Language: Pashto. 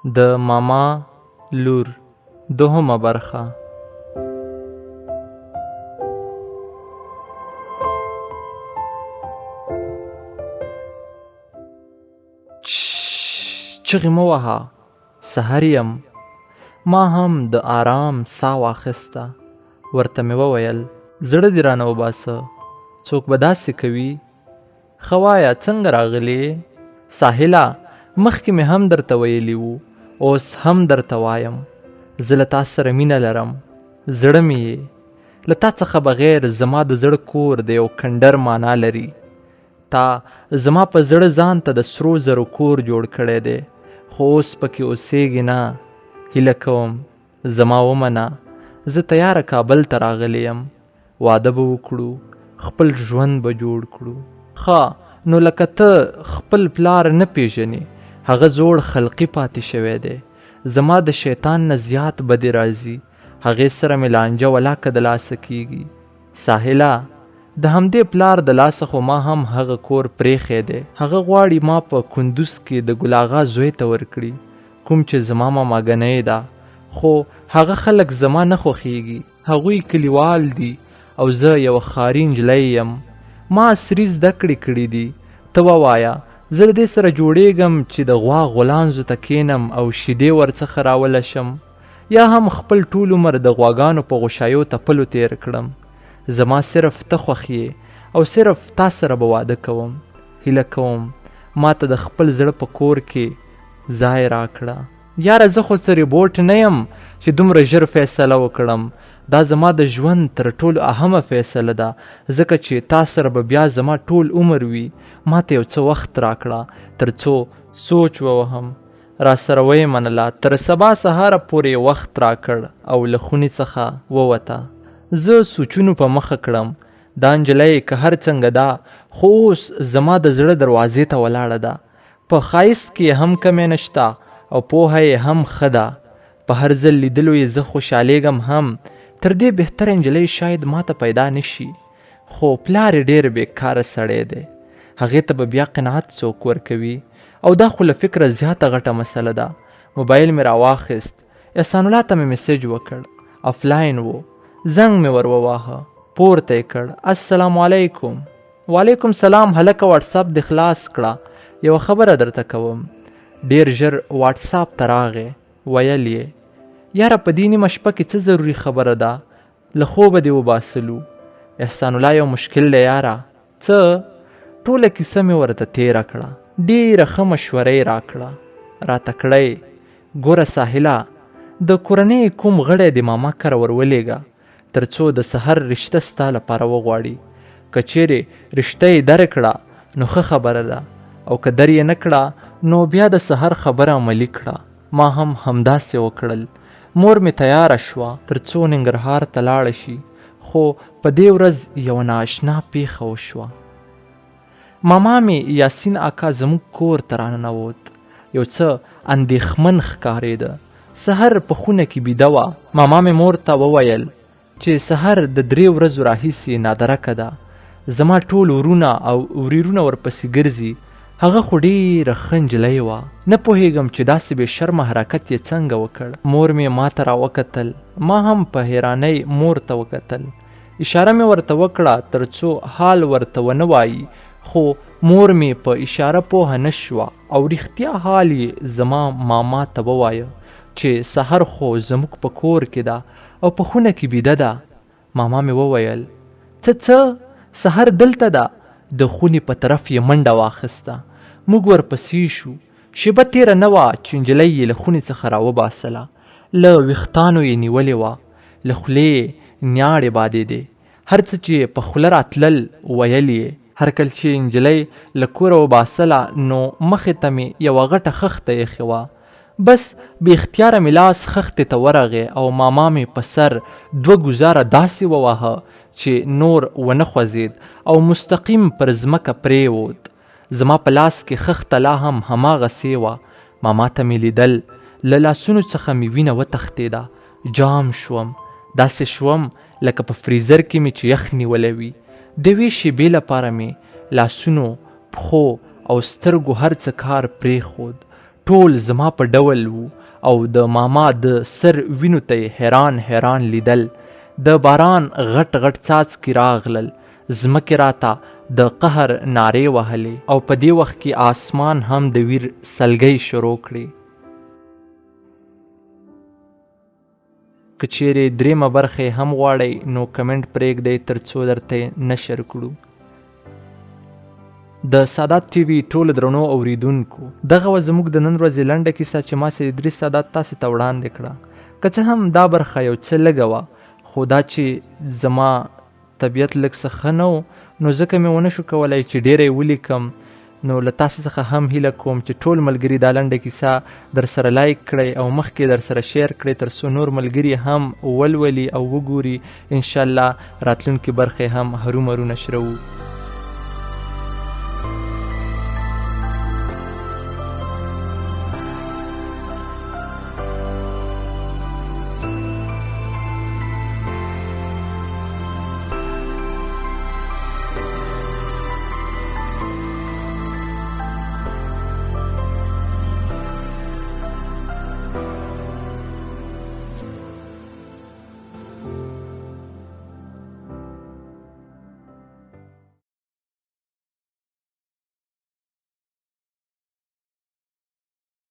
د ماما لور دوهمه برخه. چغې مه وهه، سحر یم. ما هم د آرام ساه واخیسته. ورته مې وویل زړه دې رانه وباسه، څوک به داسې کوي؟ ښه وایه څنګه راغلې؟ ساحله مخکې مې هم درته ویلي وو، اوس هم درته وایم، زه له تا سره مینه لرم، زړه مې یې. له تا څخه بغیر زما د زړه کور د یو کنډر معنا لري. تا زما په زړه ځان ته د سرو زرو کور جوړ کړی دی، خو اوس پکې اوسېږي نه. هیله کوم زما ومنه، زه تیاره کابل ته راغلی یم، واده به وکړو، خپل ژوند به جوړ کړو. ښه نو لکه ته خپل پلار نه پیژنې، هغه زوړ خلقي پاتې شوی دی. زما د شیطان نه زیات بدې راځي، هغې سره مې لانجه ولاکه د لاسه کېږي. ساحله د همدې پلار د لاسه خو ما هم هغه کور پرېښی دی. هغه غواړي ما په کندوز کې د ګل اغا زوی ته ورکړي، کوم چې زما ماماګنۍ ده. خو هغه خلک زما نه خوښیږي، هغوی کلیوال دي او زه یوه ښاري نجلۍ یم. ما عصري زده کړې کړي دي. ته ووایه زه د دې سره جوړېږم چې د غوا غولانځو ته کښېنم او شیدې ورڅخه راولشم، یا هم خپل ټول عمر د غواګانو په غوښایو تپلو تیر کړم. زما صرف ته خوښ یې او صرف تا سره به واده کوم. هیله کوم ما ته د خپل زړه په کور کې ځای راکړه. یاره زه خو څه ریبوټ نه یم چې دومره ژر فیصله وکړم. دا زما د ژوند تر ټولو اهمه فیصله ده، ځکه چې تا سره به بیا زما ټول عمر وي. ما ته یو څه وخت راکړه تر څو سوچ ووهم. را سره ویې منله. تر سبا سهاره پورې وخت راکړ او له خونې څخه ووته. زه سوچونو په مخه کړم، دا نجلۍ که هر څنګه ده، خو اوس زما د زړه دروازې ته ولاړه ده. په ښایست کې هم کمی نشته او پوهه یې هم ښه ده. په هر ځل لیدلو یې زه خوشحالېږم هم. تر دې بهتره نجلۍ شاید ما ته پیدا نشي. خو پلار یې ډېر بېکاره سړی دی، هغې ته به بیا قناعت څوک ورکوي؟ او دا خو له فکره زیاته غټه مسله ده. موبایل مې راواخیست، احسان الله ته مې میسج وکړ، افلاین و. زنګ مې ور وواهه، پورته یې کړ. السلام علیکم. وعلیکم سلام هلکه، واټساپ دې خلاص کړه، یوه خبره درته کوم. ډېر ژر واټساپ ته راغی، ویل یې یاره په دې نیمه شپه کې څه ضروري خبره ده؟ له خوبه دې وباسلو. احسان الله یو مشکل دی یاره. څه؟ ټوله کیسه مې ورته تېره کړه، ډېره ښه مشوره یې راکړه. راته کړی ګوره ساحله، د کورنۍ کوم غړی د ماما کره ورولېږه تر څو د سحر رشته ستا لپاره وغواړي. که چیرې رشته یې درکړه نو ښه خبره ده، او که در یې نه کړه نو بیا د سحر خبره عملي کړه. ما هم همداسې وکړل. مور مې تیاره شوه تر څو ننګرهار ته لاړه شي، خو په دې ورځ یوه نااشنا پیښه وشوه. ماما مې یاسین اکا زموږ کور ته راننوت. یو څه اندېښمن ښکارېده. سحر په خونه کې بیده وه. ماما مې مور ته وویل چې سحر د 3 ورځو راهیسې نادرکه ده. زما ټول ورونه او وریرونه ورپسې ګرځي. هغه خو ډېره ښه نجلۍ وه. نه پوهېږم چې داسې بې شرمه حرکت یې څنګه وکړ. مور مې ما ته راوکتل، ما هم په حیرانۍ مور ته وکتل. اشاره مې ورته وکړه تر څو حال ورته ونه وایي، خو مور مې په اشاره پوهه نه شوه او رښتیا حال یې زما ماما ته ووایه چې سحر خو زموږ په کور کې ده او په خونه کې بیده ده. ماما مې وویل څه سحر دلته ده؟ د خونې په طرف یې منډه واخیسته. موږ ورپسې شو. شیبه تېره نه وه چې نجلۍ یې له خونې څخه راوباسله. له ویښتانو یې نیولې وه، له خولې یې نیاړې بادېدې. هر څه چې په خوله راتلل ویل یې. هر کله چې نجلۍ له کوره وباسله نو مخې ته مې یوه غټه خښته ایښې وه. بس بې اختیاره مې لاس خښتې ته ورغې او ماما مې په سر 2 ګوزاره داسې وواهه چې نور ونه خوځېد او مستقیم پر ځمکه پرېوت. زما په لاس کې خښته لا هم هماغسې وه. ماما ته مې لیدل، له لاسونو څخه مې وینه وتښتېده. جام شوم، داسې شوم لکه په فریزر کې مې چې یخ نیولی وي. د یوې شېبې لپاره مې لاسونو، پښو او سترګو هر څه کار پرېښود. ټول زما په ډول وو او د ماما د سر وینو ته یې حیران حیران لیدل. د باران غټ غټ څاڅکي راغلل، ځمکې راته د قهر نارې وهلې او په دې وخت کې آسمان هم د ویر سلګۍ شروع کړې. که چیرې درېیمه برخه یې هم غواړئ نو کمنټ پرېږدئ تر څو درته نشر کړو. د سادات ټي وي ټولو درنو اوریدونکو، دغه وه زموږ د نن ورځې لنډه کیسه چې ما سید ادریس سادات تاسې ته وړاندې کړه. که څه هم دا برخه یو څه لږه وه، خو دا چې زما طبیعت لږ څه ښه نه و نو ځکه مې ونه شو کولی چې ډېره یې ولیکم. نو له تاسې څخه هم هیله کوم چې ټول ملګري دا لنډه کیسه در سره لایک کړئ او مخکې در سره شیر کړئ تر څو نور ملګري هم ولولي او وګوري. انشاءالله راتلونکې برخې هم هرومرو نشروو.